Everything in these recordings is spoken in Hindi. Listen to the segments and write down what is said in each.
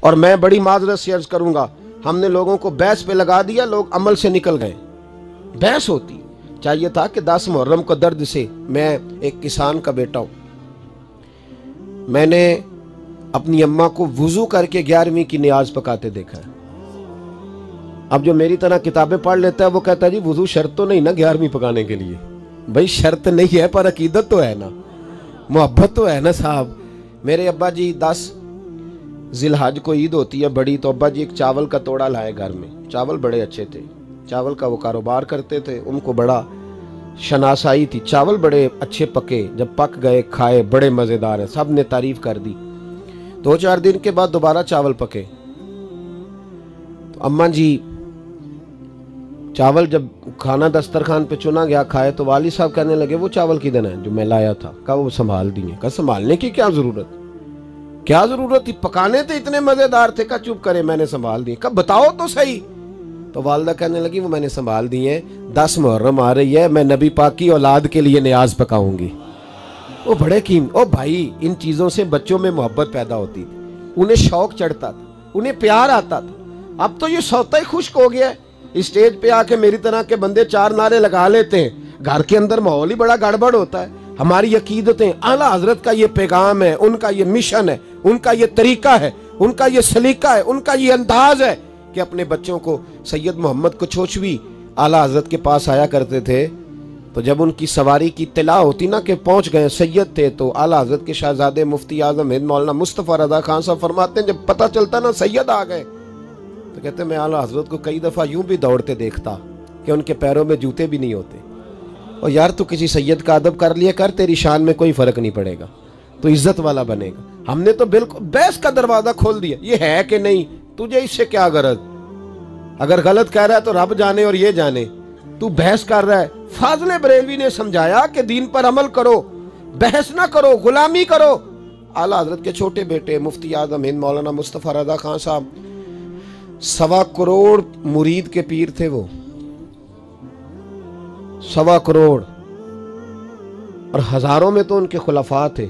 और मैं बड़ी माजरत से अर्ज करूंगा, हमने लोगों को बहस पे लगा दिया, लोग अमल से निकल गए। बहस होती, चाहिए था कि 10 मुहर्रम को दर्द से, मैं एक किसान का बेटा हूं, मैंने अपनी अम्मा को वुजू करके 11वीं की नियाज पकाते देखा है। अब जो मेरी तरह किताबें पढ़ लेता है वो कहता है जी वुजू शर्त तो नहीं ना 11वीं पकाने के लिए। भाई शर्त नहीं है पर अकीदत तो है ना, मोहब्बत तो है ना साहब। मेरे अब्बा जी 10 जिलहज को ईद होती है बड़ी, तो अब्बा जी एक चावल का तोड़ा लाए घर में। चावल बड़े अच्छे थे, चावल का वो कारोबार करते थे, उनको बड़ा शनासाई थी। चावल बड़े अच्छे पके, जब पक गए खाए, बड़े मज़ेदार है, सब ने तारीफ कर दी। 2-4 दिन के बाद दोबारा चावल पके, तो अम्मा जी चावल जब खाना दस्तरखान पे चुना गया खाए, तो वाली साहब कहने लगे वो चावल किधर है जो मैं लाया था? कहा वो संभाल दिए। कहा संभालने की क्या जरूरत, क्या जरूरत थी, पकाने तो इतने मजेदार थे। कहा चुप करे, मैंने संभाल दिए। कहा बताओ तो सही। तो वालदा कहने लगी वो मैंने संभाल दिए, 10 मुहर्रम आ रही है, मैं नबी पाक की औलाद के लिए नियाज पकाऊंगी। वो बड़े कीम, ओ भाई इन चीजों से बच्चों में मोहब्बत पैदा होती थी, उन्हें शौक चढ़ता था, उन्हें प्यार आता था। अब तो ये सौता ही खुश्क हो गया है। स्टेज पे आके मेरी तरह के बंदे 4 नारे लगा लेते हैं, घर के अंदर माहौल ही बड़ा गड़बड़ होता है। हमारी अकीदतें, आला हजरत का ये पैगाम है, उनका ये मिशन है, उनका ये तरीका है, उनका ये सलीका है, उनका ये अंदाज है कि अपने बच्चों को, सैयद मोहम्मद कोचोचवी आला हजरत के पास आया करते थे, तो जब उनकी सवारी की इत्तला होती ना कि पहुंच गए, सैयद थे, तो आला हजरत के शहजादे मुफ्ती आजम हिंद मौलाना मुस्तफ़ा रज़ा खान साहब फरमाते हैं जब पता चलता ना सैयद आ गए, तो कहते मैं आला हजरत को कई दफ़ा यूं भी दौड़ते देखता कि उनके पैरों में जूते भी नहीं होते। और यार तू किसी सैयद का अदब कर लिया कर, तेरी शान में कोई फ़र्क नहीं पड़ेगा, तो इज्जत वाला बनेगा। हमने तो बिल्कुल बहस का दरवाज़ा खोल दिया, ये है कि नहीं, तुझे इससे क्या गरज, अगर गलत कह रहा है तो रब जाने और ये जाने, तू बहस कर रहा है। फाज़िल बरेलवी ने समझाया कि दीन पर अमल करो, बहस ना करो, गुलामी करो। आला हजरत के छोटे बेटे मुफ्ती आजम हिंद मौलाना मुस्तफ़ा रज़ा खान साहब 1.25 करोड़ मुरीद के पीर थे, वो 1.25 करोड़, और हजारों में तो उनके खुलफा थे,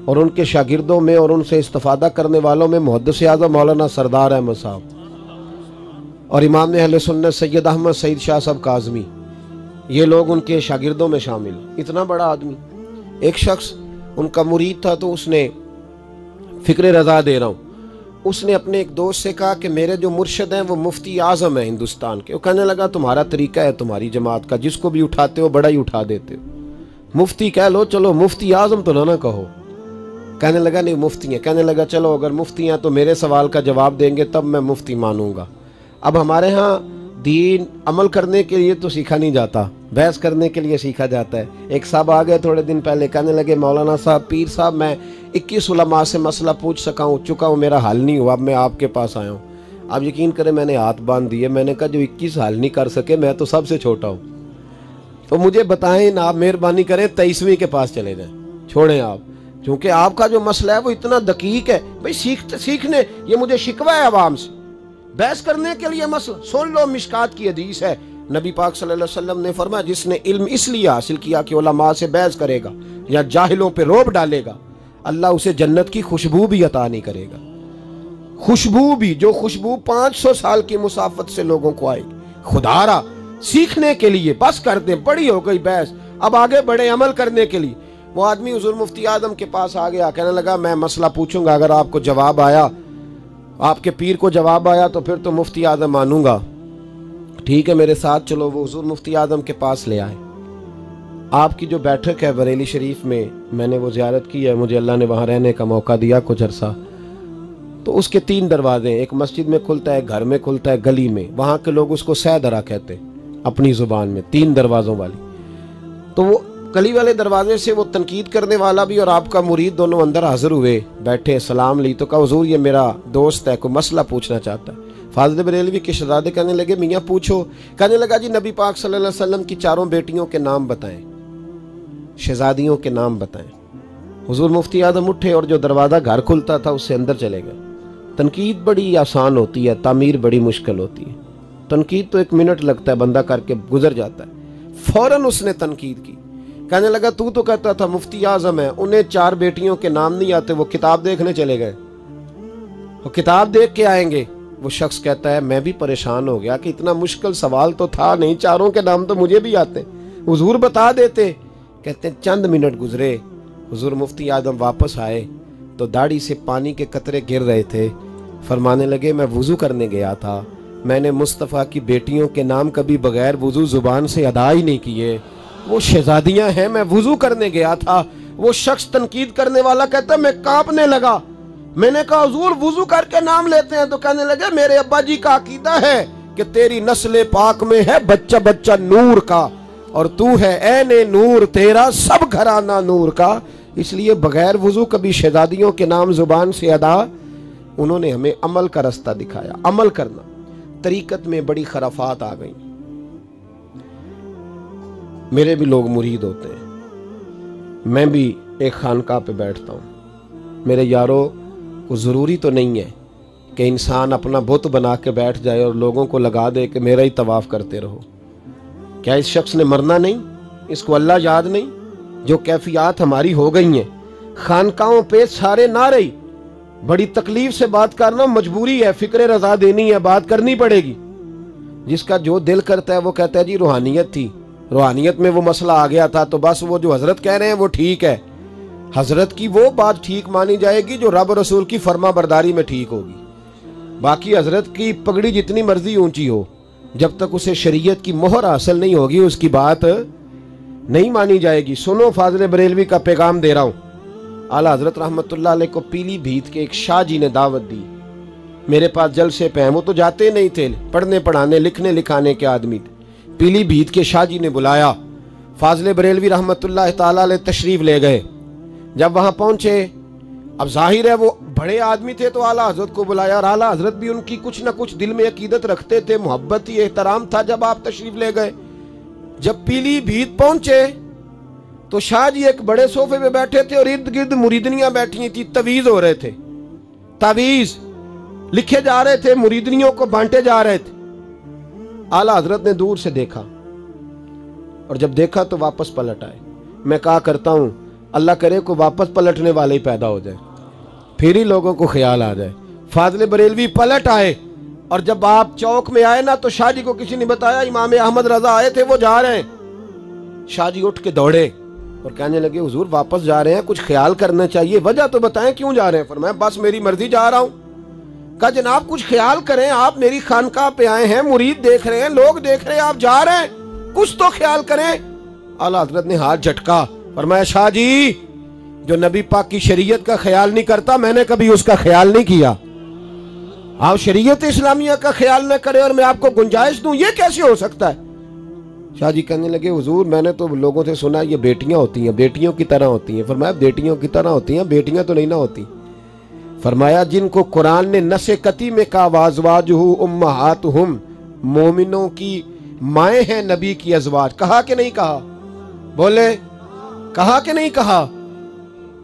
और उनके शागिर्दों में और उनसे इस्तिफादा करने वालों में मुहद्दिस आज़म मौलाना सरदार अहमद साहब और इमाम अहले सुन्नत सैयद अहमद सईद शाह साहब काज़मी, ये लोग उनके शागिर्दों में शामिल। इतना बड़ा आदमी, एक शख्स उनका मुरीद था, तो उसने, फिक्र रज़ा दे रहा हूँ, उसने अपने एक दोस्त से कहा कि मेरे जो मुर्शिद हैं वो मुफ्ती आज़म है हिंदुस्तान के। वो कहने लगा तुम्हारा तरीका है तुम्हारी जमात का, जिसको भी उठाते हो बड़ा ही उठा देते हो, मुफ्ती कह लो, चलो मुफ्ती आज़म तो ना कहो। कहने लगा नहीं मुफ्ती हैं। कहने लगा चलो अगर मुफ्ती हैं तो मेरे सवाल का जवाब देंगे तब मैं मुफ्ती मानूंगा। अब हमारे यहाँ दीन अमल करने के लिए तो सीखा नहीं जाता, बहस करने के लिए सीखा जाता है। एक साहब आ गए थोड़े दिन पहले, कहने लगे मौलाना साहब, पीर साहब, मैं 21 उलमा से मसला पूछ चुका हूँ, मेरा हल नहीं हुआ, अब मैं आपके पास आया हूँ। आप यकीन करें मैंने हाथ बांध दिए, मैंने कहा जो 21 हल नहीं कर सके, मैं तो सबसे छोटा हूँ, तो मुझे बताएं ना, आप मेहरबानी करें 23वीं के पास चले जाएं, छोड़ें आप, क्योंकि आपका जो मसला है वो इतना दकीक है। भाई सीखने, ये मुझे शिकवा है अवाम से, बहस करने के लिए मसला सुन लो। मिशकात की हदीस है, नबी पाक सल्लल्लाहु अलैहि वसल्लम ने फरमाया जिसने इल्म इसलिए हासिल किया कि उलमा से बहस करेगा या जाहिलों पे रोब डालेगा, अल्लाह उसे जन्नत की खुशबू भी अता नहीं करेगा। खुशबू भी, जो खुशबू 500 साल की मुसाफत से लोगों को आएगी। खुदारा सीखने के लिए बस कर दे, बड़ी हो गई बहस, अब आगे बढ़े अमल करने के लिए। वो आदमी हुजूर मुफ्ती आजम के पास आ गया, कहने लगा मैं मसला पूछूंगा, अगर आपको जवाब आया, आपके पीर को जवाब आया तो फिर तो मुफ्ती आजम मानूंगा, ठीक है मेरे साथ चलो। वो हुजूर मुफ्ती आजम के पास ले आए। आपकी जो बैठक है बरेली शरीफ में, मैंने वो ज़ियारत की है, मुझे अल्लाह ने वहाँ रहने का मौका दिया कुछ अरसा। तो उसके 3 दरवाजे, एक मस्जिद में खुलता है, घर में खुलता है, गली में, वहाँ के लोग उसको सैदरा कहते हैं अपनी ज़ुबान में, 3 दरवाज़ों वाली। तो वो गली वाले दरवाजे से वो तनकीद करने वाला भी और आपका मुरीद दोनों अंदर हाजिर हुए, बैठे, सलाम ली, तो कहा हुजूर ये मेरा दोस्त है, कोई मसला पूछना चाहता है। फाज़िल बरेलवी के शहजादे कहने लगे मियाँ पूछो। कहने लगा जी नबी पाक सल्लल्लाहु अलैहि वसल्लम की 4 बेटियों के नाम बताएं, शहजादियों के नाम बताएं। हुजूर मुफ्ती आजम उठे और जो दरवाज़ा घर खुलता था उससे अंदर चले गए। तनकीद बड़ी आसान होती है, तामीर बड़ी मुश्किल होती है। तनकीद तो 1 मिनट लगता है, बंदा करके गुजर जाता है। फौरन उसने तनकीद की, कहने लगा तू तो कहता था मुफ्ती आजम है, उन्हें 4 बेटियों के नाम नहीं आते, वो किताब देखने चले गए। वो किताब देख के आएंगे। वो शख्स कहता है मैं भी परेशान हो गया कि इतना मुश्किल सवाल तो था नहीं, चारों के नाम तो मुझे भी आते, हुजूर बता देते। कहते हैं चंद मिनट गुजरे, हुजूर मुफ्ती आजम वापस आए तो दाढ़ी से पानी के कतरे गिर रहे थे। फरमाने लगे मैं वुजू करने गया था, मैंने मुस्तफ़ा की बेटियों के नाम कभी बगैर वुजू जुबान से अदा ही नहीं किए, वो शहजादियां हैं, मैं वुजू करने गया था। वो शख्स तनकीद करने वाला कहता है मैं कांपने लगा। मैंने कहा हुजूर वुजू करके नाम लेते हैं? तो कहने लगे मेरे अब्बा जी का अकीदा है कि तेरी नस्ल पाक में है बच्चा बच्चा नूर का, और तू है ऐने नूर, तेरा सब घराना नूर का, इसलिए बगैर वुजू कभी शहजादियों के नाम जुबान से अदा। उन्होंने हमें अमल का रास्ता दिखाया, अमल करना। तरीकत में बड़ी खराफात आ गई। मेरे भी लोग मुरीद होते हैं, मैं भी एक खानकाह पे बैठता हूँ। मेरे यारों को ज़रूरी तो नहीं है कि इंसान अपना बुत बना के बैठ जाए और लोगों को लगा दे कि मेरा ही तवाफ़ करते रहो। क्या इस शख्स ने मरना नहीं? इसको अल्लाह याद नहीं? जो कैफियत हमारी हो गई हैं, खानकाहों पे सारे नारे, बड़ी तकलीफ से बात करना मजबूरी है, फिक्र रजा देनी है, बात करनी पड़ेगी। जिसका जो दिल करता है वो कहता है जी रूहानियत थी, रूहानियत में वो मसला आ गया था, तो बस वो जो हजरत कह रहे हैं वो ठीक है। हजरत की वो बात ठीक मानी जाएगी जो रब रसूल की फर्मा बरदारी में ठीक होगी। बाकी हजरत की पगड़ी जितनी मर्जी ऊंची हो, जब तक उसे शरीयत की मोहर हासिल नहीं होगी उसकी बात नहीं मानी जाएगी। सुनो, फाज़िल बरेलवी का पैगाम दे रहा हूँ। आला हजरत रहमतुल्लाह अलैह को पीलीभीत के एक शाह जी ने दावत दी। मेरे पास जलसे पे हैं, वो तो जाते नहीं थे, पढ़ने पढ़ाने लिखने लिखाने के आदमी थे। पीलीभीत के शाह जी ने बुलाया, फाज़िल बरेलवी रहमतुल्लाह ताला अलैह तशरीफ ले गए। जब वहां पहुंचे, अब जाहिर है वो बड़े आदमी थे तो आला हजरत को बुलाया, और आला हजरत भी उनकी कुछ ना कुछ दिल में अकीदत रखते थे, मोहब्बत ही एहतराम था। जब आप तशरीफ ले गए, जब पीलीभीत पहुंचे तो शाह जी एक बड़े सोफे पे बैठे थे और इर्द गिर्द मुरीदनियां बैठी थी, तवीज हो रहे थे, तावीज लिखे जा रहे थे, मुरीदनियों को बांटे जा रहे थे। आला हजरत ने दूर से देखा, और जब देखा तो वापस पलट आए। मैं कहा करता हूं अल्लाह करे को वापस पलटने वाले ही पैदा हो जाए, फिर ही लोगों को ख्याल आ जाए। फाज़िल बरेलवी पलट आए, और जब आप चौक में आए ना तो शाह जी को किसी ने बताया इमाम अहमद रजा आए थे, वो जा रहे हैं। शाह जी उठ के दौड़े और कहने लगे हुजूर वापस जा रहे हैं, कुछ ख्याल करना चाहिए, वजह तो बताएं क्यों जा रहे हैं? फरमाया बस मेरी मर्जी जा रहा हूं। कहा जनाब कुछ ख्याल करें, आप मेरी खानकाह पे आए हैं, मुरीद देख रहे हैं, लोग देख रहे हैं, आप जा रहे हैं, कुछ तो ख्याल करें। आला हजरत ने हाथ झटका, फरमाया शाह जी जो नबी पाक की शरीयत का ख्याल नहीं करता, मैंने कभी उसका ख्याल नहीं किया। आप शरीयत इस्लामिया का ख्याल न करें और मैं आपको गुंजाइश दूं, ये कैसे हो सकता है? शाह जी कहने लगे हुजूर मैंने तो लोगों से सुना ये बेटियां होती हैं, बेटियों की तरह होती हैं। फरमाया बेटियों की तरह होती हैं, बेटियां तो नहीं ना होती। फरमाया जिनको कुरान ने नसे कती में कहा वाज़वाजुहु उम्महातुहुम, मोमिनों की माएँ हैं नबी की अज़वाज, कहा कि नहीं कहा? बोले कहा कि नहीं कहा?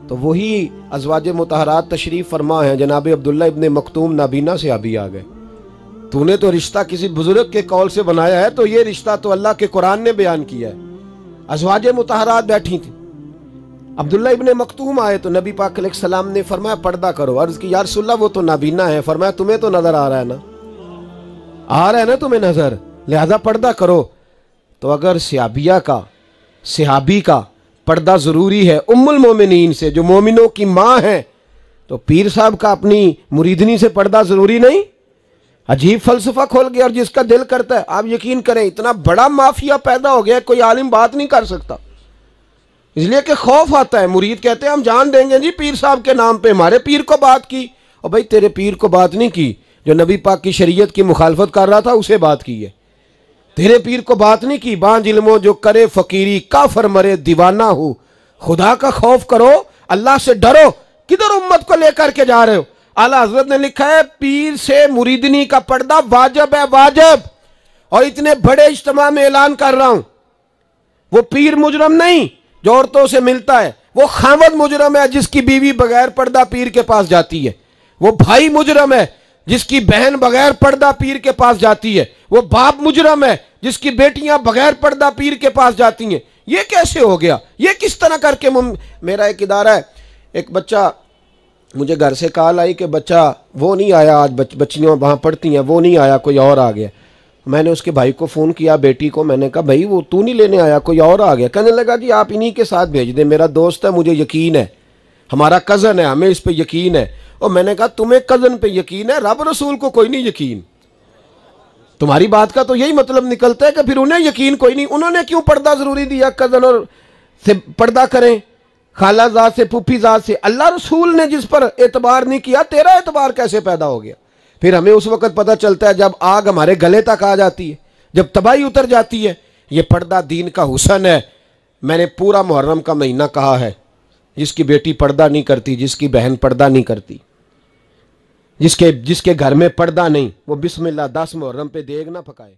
तो वही अज़वाज मुतहरात तशरीफ फरमा है। जनाब अब्दुल्ला इब्ने मखतूम नाबीना से अभी आ गए। तूने तो रिश्ता किसी बुजुर्ग के कौल से बनाया है, तो ये रिश्ता तो अल्लाह के कुरान ने बयान किया है। अज़वाज मुतहरात बैठी थी, अब्दुल्ला इब्ने मखतूम आए तो नबी पाक अलैहिस्सलाम ने फरमाया पर्दा करो। अर्ज की या रसूलल्लाह वो तो नाबीना है। फरमाया तुम्हें तो नजर आ रहा है ना, आ रहा है ना तुम्हें नजर, लिहाजा पर्दा करो। तो अगर सिहाबी का पर्दा जरूरी है उम्मुल मोमिनीन से, जो मोमिनों की माँ है, तो पीर साहब का अपनी मुरीदनी से पर्दा जरूरी नहीं? अजीब फलसफा खोल गया। और जिसका दिल करता है, आप यकीन करें इतना बड़ा माफिया पैदा हो गया, कोई आलिम बात नहीं कर सकता, इसलिए कि खौफ आता है। मुरीद कहते हैं हम जान देंगे जी पीर साहब के नाम पे, हमारे पीर को बात की। और भाई तेरे पीर को बात नहीं की, जो नबी पाक की शरीयत की मुखालफत कर रहा था उसे बात की है। तेरे पीर को बात नहीं की। बांझ इल्मो जो करे फकीरी, काफर मरे दीवाना हो। खुदा का खौफ करो, अल्लाह से डरो। किधर उम्मत को लेकर के जा रहे हो? आला हजरत ने लिखा है पीर से मुरीदनी का पर्दा वाजिब है, वाजिब। और इतने बड़े इज्तिमा में ऐलान कर रहा हूं, वो पीर मुजरम नहीं जो औरतों से मिलता है, वो खावद मुजरम है जिसकी बीवी बगैर पर्दा पीर के पास जाती है। वो भाई मुजरम है जिसकी बहन बगैर पर्दा पीर के पास जाती है। वो बाप मुजरम है जिसकी बेटियां बगैर पर्दा पीर के पास जाती हैं। ये कैसे हो गया? ये किस तरह करके मेरा एक इदारा है, एक बच्चा मुझे घर से कॉल आई कि बच्चा वो नहीं आया आज, बच्चियाँ वहाँ पढ़ती हैं, वो नहीं आया, कोई और आ गया। मैंने उसके भाई को फ़ोन किया, बेटी को, मैंने कहा भाई वो तू नहीं लेने आया, कोई और आ गया। कहने लगा जी आप इन्हीं के साथ भेज दें, मेरा दोस्त है, मुझे यकीन है, हमारा कज़न है, हमें इस पर यकीन है। और मैंने कहा तुम्हें कज़न पे यकीन है, रब रसूल को कोई नहीं यकीन। तुम्हारी बात का तो यही मतलब निकलता है कि फिर उन्हें यकीन कोई नहीं। उन्होंने क्यों पर्दा ज़रूरी दिया, कज़न और से पर्दा करें, खालाजाद से, फूफीजाद से। अल्लाह रसूल ने जिस पर एतबार नहीं किया, तेरा एतबार कैसे पैदा हो गया? फिर हमें उस वक्त पता चलता है जब आग हमारे गले तक आ जाती है, जब तबाही उतर जाती है। ये पर्दा दीन का हुसन है। मैंने पूरा मुहर्रम का महीना कहा है, जिसकी बेटी पर्दा नहीं करती, जिसकी बहन पर्दा नहीं करती, जिसके घर में पर्दा नहीं, वो बिस्मिल्लाह 10 मुहर्रम पे देग ना पकाए।